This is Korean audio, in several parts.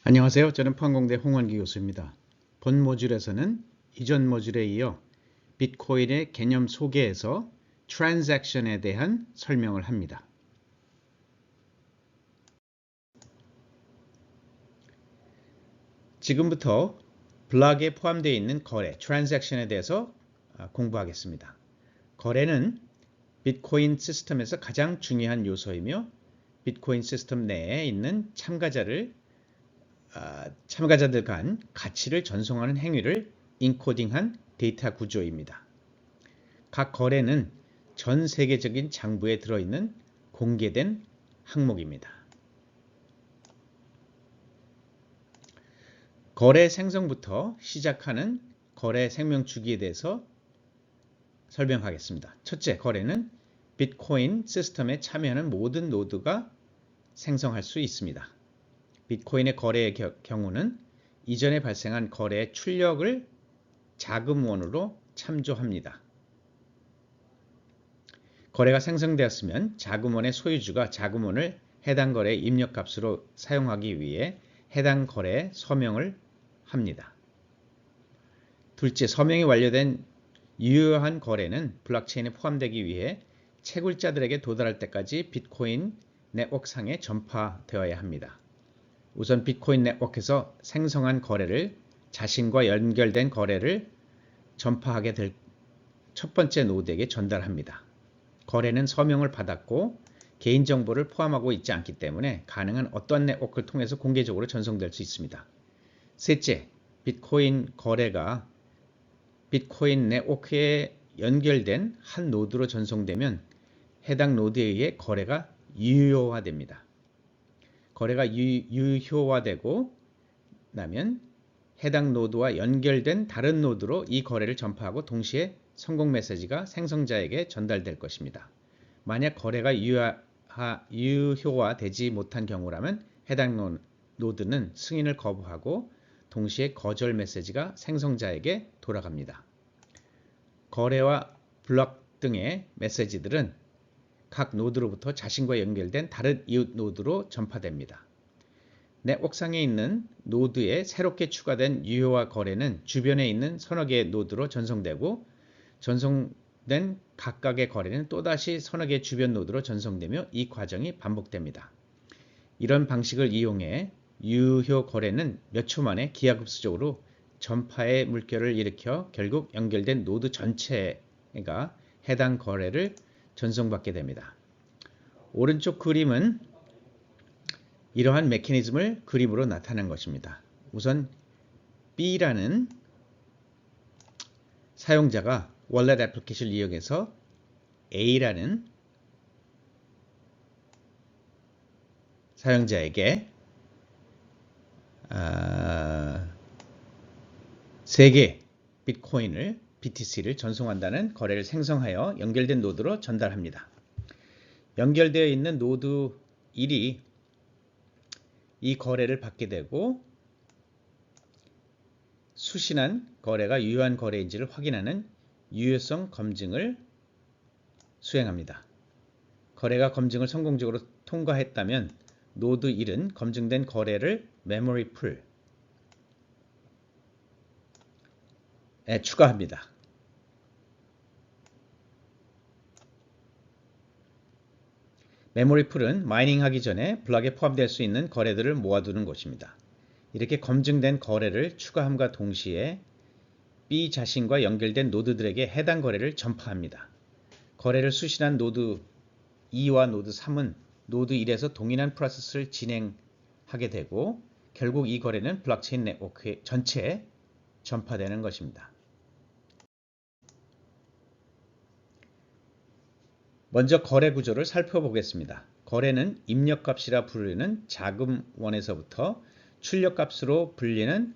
안녕하세요. 저는 포항공대 홍원기 교수입니다. 본 모듈에서는 이전 모듈에 이어 비트코인의 개념 소개에서 트랜잭션에 대한 설명을 합니다. 지금부터 블록에 포함되어 있는 거래, 트랜잭션에 대해서 공부하겠습니다. 거래는 비트코인 시스템에서 가장 중요한 요소이며 비트코인 시스템 내에 있는 참가자들 간 가치를 전송하는 행위를 인코딩한 데이터 구조입니다. 각 거래는 전 세계적인 장부에 들어있는 공개된 항목입니다. 거래 생성부터 시작하는 거래 생명 주기에 대해서 설명하겠습니다. 첫째, 거래는 비트코인 시스템에 참여하는 모든 노드가 생성할 수 있습니다. 비트코인의 거래의 경우는 이전에 발생한 거래의 출력을 자금원으로 참조합니다. 거래가 생성되었으면 자금원의 소유주가 자금원을 해당 거래의 입력값으로 사용하기 위해 해당 거래에 서명을 합니다. 둘째, 서명이 완료된 유효한 거래는 블록체인에 포함되기 위해 채굴자들에게 도달할 때까지 비트코인 네트워크상에 전파되어야 합니다. 우선 비트코인 네트워크에서 생성한 거래를 자신과 연결된 거래를 전파하게 될 첫 번째 노드에게 전달합니다. 거래는 서명을 받았고 개인정보를 포함하고 있지 않기 때문에 가능한 어떤 네트워크를 통해서 공개적으로 전송될 수 있습니다. 셋째, 비트코인 거래가 비트코인 네트워크에 연결된 한 노드로 전송되면 해당 노드에 의해 거래가 유효화됩니다. 거래가 유효화되고 나면 해당 노드와 연결된 다른 노드로 이 거래를 전파하고 동시에 성공 메시지가 생성자에게 전달될 것입니다. 만약 거래가 유효화되지 못한 경우라면 해당 노드는 승인을 거부하고 동시에 거절 메시지가 생성자에게 돌아갑니다. 거래와 블록 등의 메시지들은 각 노드로부터 자신과 연결된 다른 이웃 노드로 전파됩니다. 네트워크상에 있는 노드에 새롭게 추가된 유효화 거래는 주변에 있는 서너 개의 노드로 전송되고 전송된 각각의 거래는 또다시 서너 개의 주변 노드로 전송되며 이 과정이 반복됩니다. 이런 방식을 이용해 유효 거래는 몇 초 만에 기하급수적으로 전파의 물결을 일으켜 결국 연결된 노드 전체가 해당 거래를 전송받게 됩니다. 오른쪽 그림은 이러한 메커니즘을 그림으로 나타낸 것입니다. 우선 B라는 사용자가 월렛 애플리케이션을 이용해서 A라는 사용자에게 3개 비트코인을 BTC를 전송한다는 거래를 생성하여 연결된 노드로 전달합니다. 연결되어 있는 노드 1이 이 거래를 받게 되고 수신한 거래가 유효한 거래인지를 확인하는 유효성 검증을 수행합니다. 거래가 검증을 성공적으로 통과했다면 노드 1은 검증된 거래를 메모리 풀에 추가합니다. 메모리 풀은 마이닝하기 전에 블록에 포함될 수 있는 거래들을 모아두는 곳입니다. 이렇게 검증된 거래를 추가함과 동시에 B 자신과 연결된 노드들에게 해당 거래를 전파합니다. 거래를 수신한 노드 2와 노드 3은 노드 1에서 동일한 프로세스를 진행하게 되고 결국 이 거래는 블록체인 네트워크 전체에 전파되는 것입니다. 먼저 거래 구조를 살펴보겠습니다. 거래는 입력값이라 부르는 자금원에서부터 출력값으로 불리는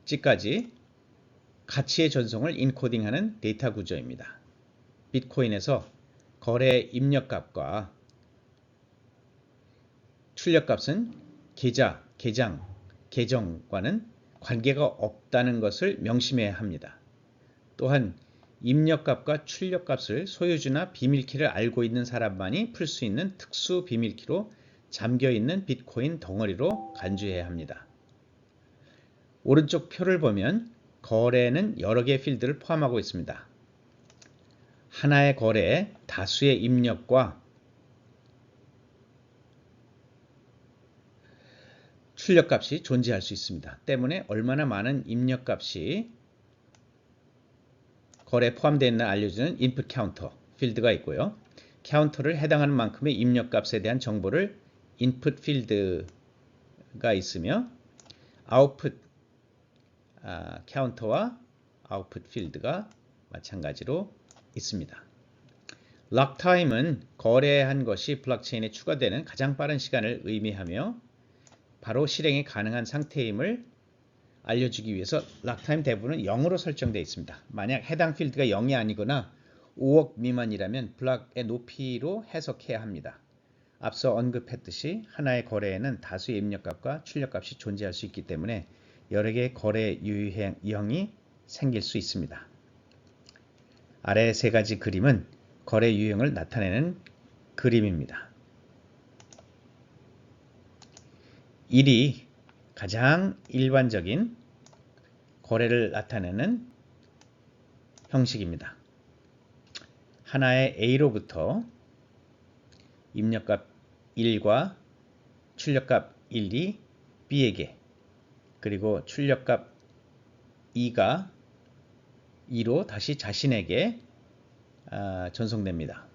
목적지까지 가치의 전송을 인코딩하는 데이터 구조입니다. 비트코인에서 거래의 입력값과 출력값은 계정과는 관계가 없다는 것을 명심해야 합니다. 또한 입력값과 출력값을 소유주나 비밀키를 알고 있는 사람만이 풀 수 있는 특수 비밀키로 잠겨있는 비트코인 덩어리로 간주해야 합니다. 오른쪽 표를 보면 거래는 여러 개의 필드를 포함하고 있습니다. 하나의 거래에 다수의 입력과 출력값이 존재할 수 있습니다. 때문에 얼마나 많은 입력값이 거래에 포함되어 있나 알려주는 input counter 필드가 있고요. 카운터를 해당하는 만큼의 입력값에 대한 정보를 input 필드가 있으며 output 카운터와 output 필드가 마찬가지로 있습니다. 락 타임은 거래한 것이 블록체인에 추가되는 가장 빠른 시간을 의미하며 바로 실행이 가능한 상태임을 알려주기 위해서 락 타임 대부분은 0으로 설정되어 있습니다. 만약 해당 필드가 0이 아니거나 5억 미만이라면 블록의 높이로 해석해야 합니다. 앞서 언급했듯이 하나의 거래에는 다수의 입력값과 출력값이 존재할 수 있기 때문에 여러 개의 거래 유형이 생길 수 있습니다. 아래 세 가지 그림은 거래 유형을 나타내는 그림입니다. 1이 가장 일반적인 거래를 나타내는 형식입니다. 하나의 A로부터 입력값 1과 출력값 1이 B에게, 그리고 출력값 2가 2로 다시 자신에게 전송됩니다.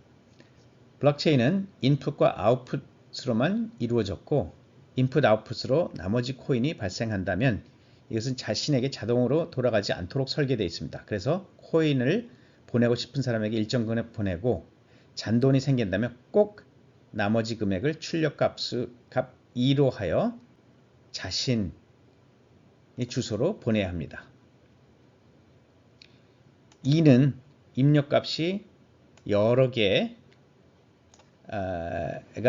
블록체인은 인풋과 아웃풋으로만 이루어졌고 인풋 아웃풋으로 나머지 코인이 발생한다면 이것은 자신에게 자동으로 돌아가지 않도록 설계되어 있습니다. 그래서 코인을 보내고 싶은 사람에게 일정 금액 보내고 잔돈이 생긴다면 꼭 나머지 금액을 출력값 2로 하여 자신의 주소로 보내야 합니다. 2는 입력값이 여러 개가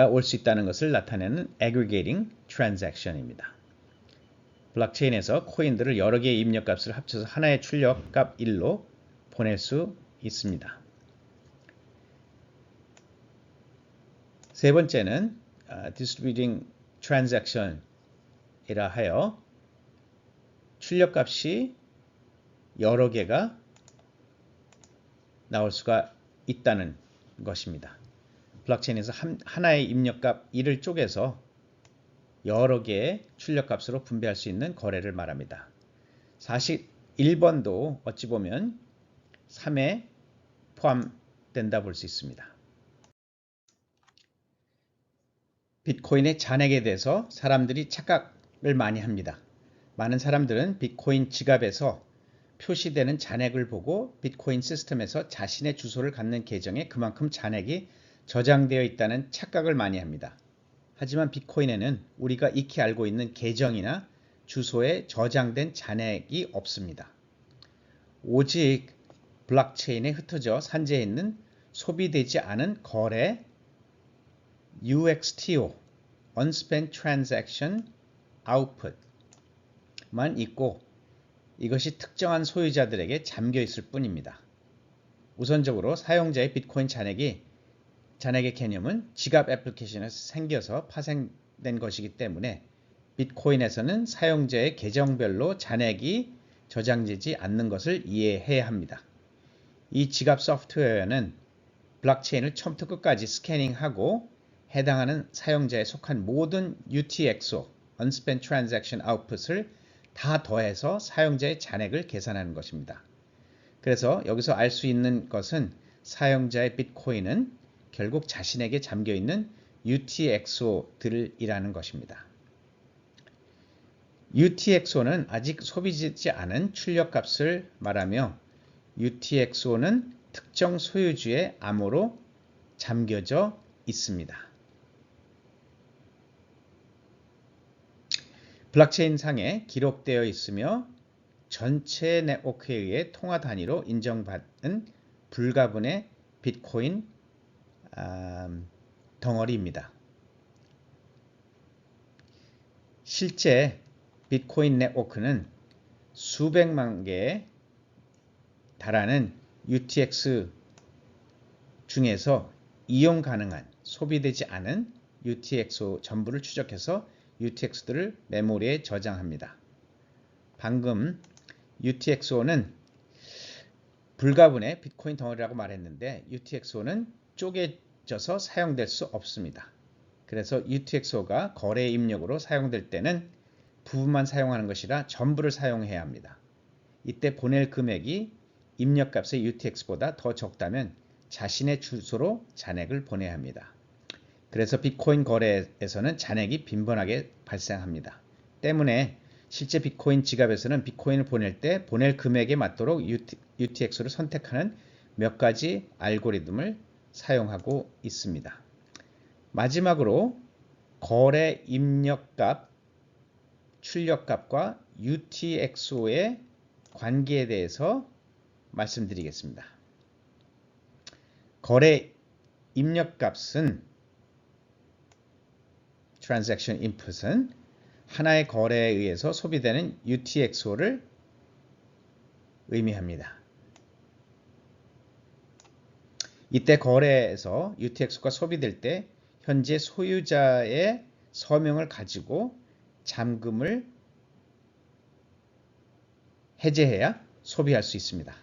올 수 있다는 것을 나타내는 aggregating transaction입니다. 블록체인에서 코인들을 여러 개의 입력값을 합쳐서 하나의 출력값 1로 보낼 수 있습니다. 세 번째는 distributing transaction이라 하여 출력값이 여러 개가 나올 수가 있다는 것입니다. 블록체인에서 하나의 입력값 1을 쪼개서 여러 개의 출력값으로 분배할 수 있는 거래를 말합니다. 41번도 어찌 보면 3에 포함된다 볼 수 있습니다. 비트코인의 잔액에 대해서 사람들이 착각을 많이 합니다. 많은 사람들은 비트코인 지갑에서 표시되는 잔액을 보고 비트코인 시스템에서 자신의 주소를 갖는 계정에 그만큼 잔액이 저장되어 있다는 착각을 많이 합니다. 하지만 비트코인에는 우리가 익히 알고 있는 계정이나 주소에 저장된 잔액이 없습니다. 오직 블록체인에 흩어져 산재해 있는 소비되지 않은 거래 UXTO, Unspent Transaction Output만 있고 이것이 특정한 소유자들에게 잠겨 있을 뿐입니다. 우선적으로 사용자의 비트코인 잔액의 개념은 지갑 애플리케이션에서 생겨서 파생된 것이기 때문에 비트코인에서는 사용자의 계정별로 잔액이 저장되지 않는 것을 이해해야 합니다. 이 지갑 소프트웨어는 블록체인을 처음부터 끝까지 스캐닝하고 해당하는 사용자에 속한 모든 UTXO, Unspent Transaction Output을 다 더해서 사용자의 잔액을 계산하는 것입니다. 그래서 여기서 알 수 있는 것은 사용자의 비트코인은 결국 자신에게 잠겨있는 UTXO들이라는 것입니다. UTXO는 아직 소비되지 않은 출력값을 말하며 UTXO는 특정 소유주의 암호로 잠겨져 있습니다. 블록체인 상에 기록되어 있으며 전체 네트워크에 의해 통화 단위로 인정받은 불가분의 비트코인 덩어리입니다. 실제 비트코인 네트워크는 수백만 개에 달하는 UTX 중에서 이용 가능한 소비되지 않은 UTXO 전부를 추적해서 UTXO들을 메모리에 저장합니다. 방금 UTXO는 불가분의 비트코인 덩어리라고 말했는데 UTXO는 쪼개져서 사용될 수 없습니다. 그래서 UTXO가 거래 입력으로 사용될 때는 부분만 사용하는 것이라 전부를 사용해야 합니다. 이때 보낼 금액이 입력값의 UTX보다 더 적다면 자신의 주소로 잔액을 보내야 합니다. 그래서 비트코인 거래에서는 잔액이 빈번하게 발생합니다. 때문에 실제 비트코인 지갑에서는 비트코인을 보낼 때 보낼 금액에 맞도록 UTXO를 선택하는 몇 가지 알고리즘을 사용하고 있습니다. 마지막으로 거래 입력값, 출력값과 UTXO의 관계에 대해서 말씀드리겠습니다. 거래 입력값은 Transaction Input은 하나의 거래에 의해서 소비되는 UTXO를 의미합니다. 이때 거래에서 UTXO가 소비될 때 현재 소유자의 서명을 가지고 잠금을 해제해야 소비할 수 있습니다.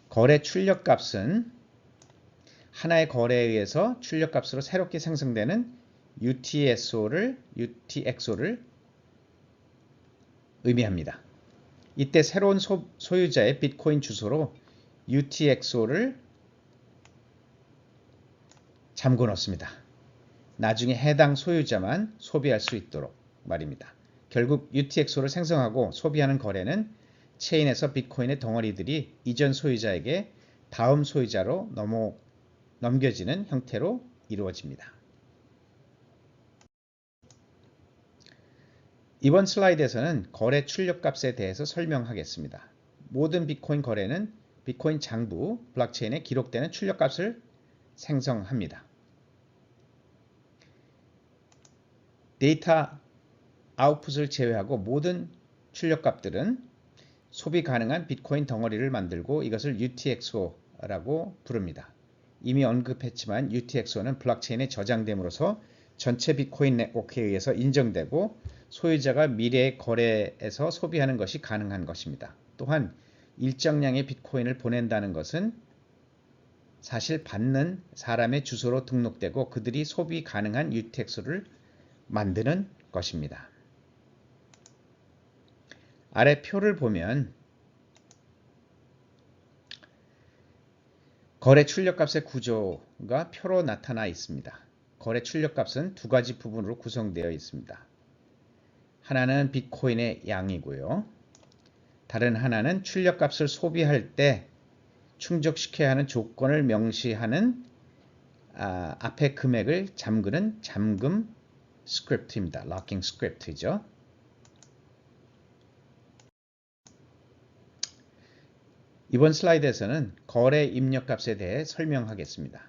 거래 출력값은 하나의 거래에 의해서 출력값으로 새롭게 생성되는 UTXO를 의미합니다. 이때 새로운 소유자의 비트코인 주소로 UTXO를 잠궈 놓습니다. 나중에 해당 소유자만 소비할 수 있도록 말입니다. 결국 UTXO를 생성하고 소비하는 거래는 체인에서 비트코인의 덩어리들이 이전 소유자에게 다음 소유자로 넘겨지는 형태로 이루어집니다. 이번 슬라이드에서는 거래 출력값에 대해서 설명하겠습니다. 모든 비트코인 거래는 비트코인 장부 블록체인에 기록되는 출력값을 생성합니다. 데이터 아웃풋을 제외하고 모든 출력값들은 소비 가능한 비트코인 덩어리를 만들고 이것을 UTXO라고 부릅니다. 이미 언급했지만 UTXO는 블록체인에 저장됨으로써 전체 비트코인 네트워크에 의해서 인정되고 소유자가 미래의 거래에서 소비하는 것이 가능한 것입니다. 또한 일정량의 비트코인을 보낸다는 것은 사실 받는 사람의 주소로 등록되고 그들이 소비 가능한 UTXO를 만드는 것입니다. 아래 표를 보면 거래 출력값의 구조가 표로 나타나 있습니다. 거래 출력값은 두 가지 부분으로 구성되어 있습니다. 하나는 비트코인의 양이고요. 다른 하나는 출력값을 소비할 때 충족시켜야 하는 조건을 명시하는 앞에 금액을 잠그는 잠금 스크립트입니다. 락킹 스크립트죠. 이번 슬라이드에서는 거래 입력값에 대해 설명하겠습니다.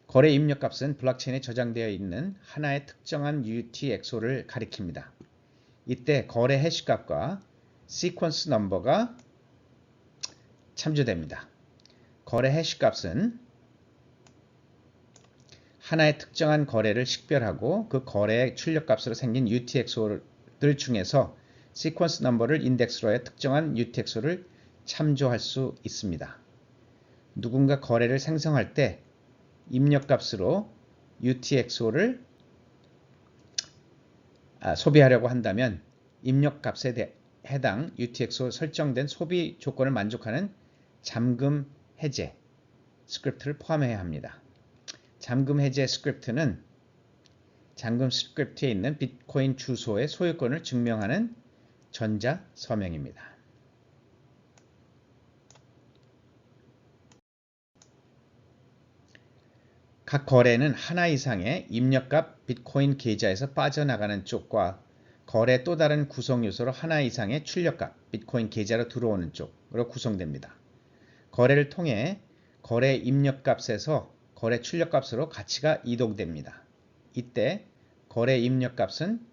거래 입력값은 블록체인에 저장되어 있는 하나의 특정한 UTXO를 가리킵니다. 이때 거래 해시값과 시퀀스 넘버가 참조됩니다. 거래 해시값은 하나의 특정한 거래를 식별하고 그 거래의 출력값으로 생긴 UTXO들 중에서 시퀀스 넘버를 인덱스로 해 특정한 UTXO를 참조할 수 있습니다. 누군가 거래를 생성할 때 입력값으로 UTXO를 소비하려고 한다면 입력값에 해당 UTXO 설정된 소비 조건을 만족하는 잠금 해제 스크립트를 포함해야 합니다. 잠금 해제 스크립트는 잠금 스크립트에 있는 비트코인 주소의 소유권을 증명하는 전자 서명입니다. 각 거래는 하나 이상의 입력값 비트코인 계좌에서 빠져나가는 쪽과 거래 또 다른 구성 요소로 하나 이상의 출력값 비트코인 계좌로 들어오는 쪽으로 구성됩니다. 거래를 통해 거래 입력값에서 거래 출력값으로 가치가 이동됩니다. 이때 거래 입력값은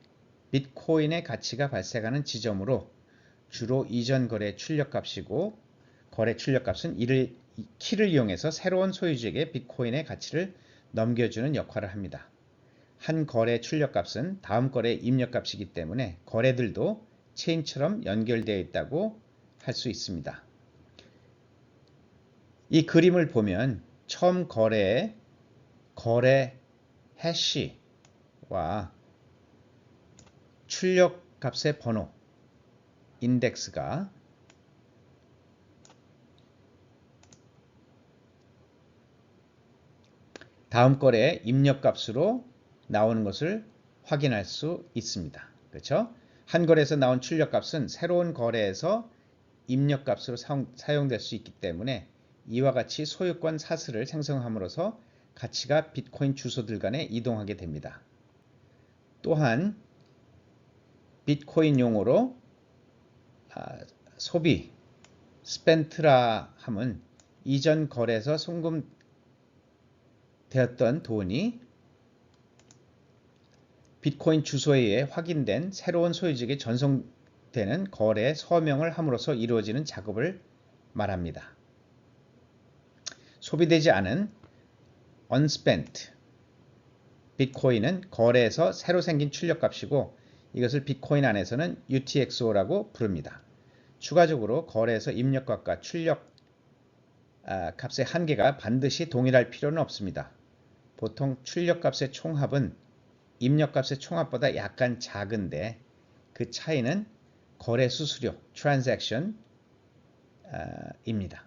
비트코인의 가치가 발생하는 지점으로 주로 이전 거래 출력값이고 거래 출력값은 이를 키를 이용해서 새로운 소유주에게 비트코인의 가치를 넘겨주는 역할을 합니다. 한 거래 출력값은 다음 거래 입력값이기 때문에 거래들도 체인처럼 연결되어 있다고 할 수 있습니다. 이 그림을 보면 처음 거래 해시와 출력값의 번호 인덱스가 다음 거래의 입력값으로 나오는 것을 확인할 수 있습니다. 그렇죠? 한 거래에서 나온 출력값은 새로운 거래에서 입력값으로 사용될 수 있기 때문에 이와 같이 소유권 사슬을 생성함으로써 가치가 비트코인 주소들 간에 이동하게 됩니다. 또한 비트코인 용어로 소비, 스펜트라 함은 이전 거래에서 송금되었던 돈이 비트코인 주소에 의해 확인된 새로운 소유주에게 전송되는 거래 서명을 함으로써 이루어지는 작업을 말합니다. 소비되지 않은 unspent 비트코인은 거래에서 새로 생긴 출력값이고 이것을 비트코인 안에서는 UTXO라고 부릅니다. 추가적으로 거래에서 입력값과 출력 값의 한계가 반드시 동일할 필요는 없습니다. 보통 출력값의 총합은 입력값의 총합보다 약간 작은데 그 차이는 거래 수수료 (transaction) 입니다.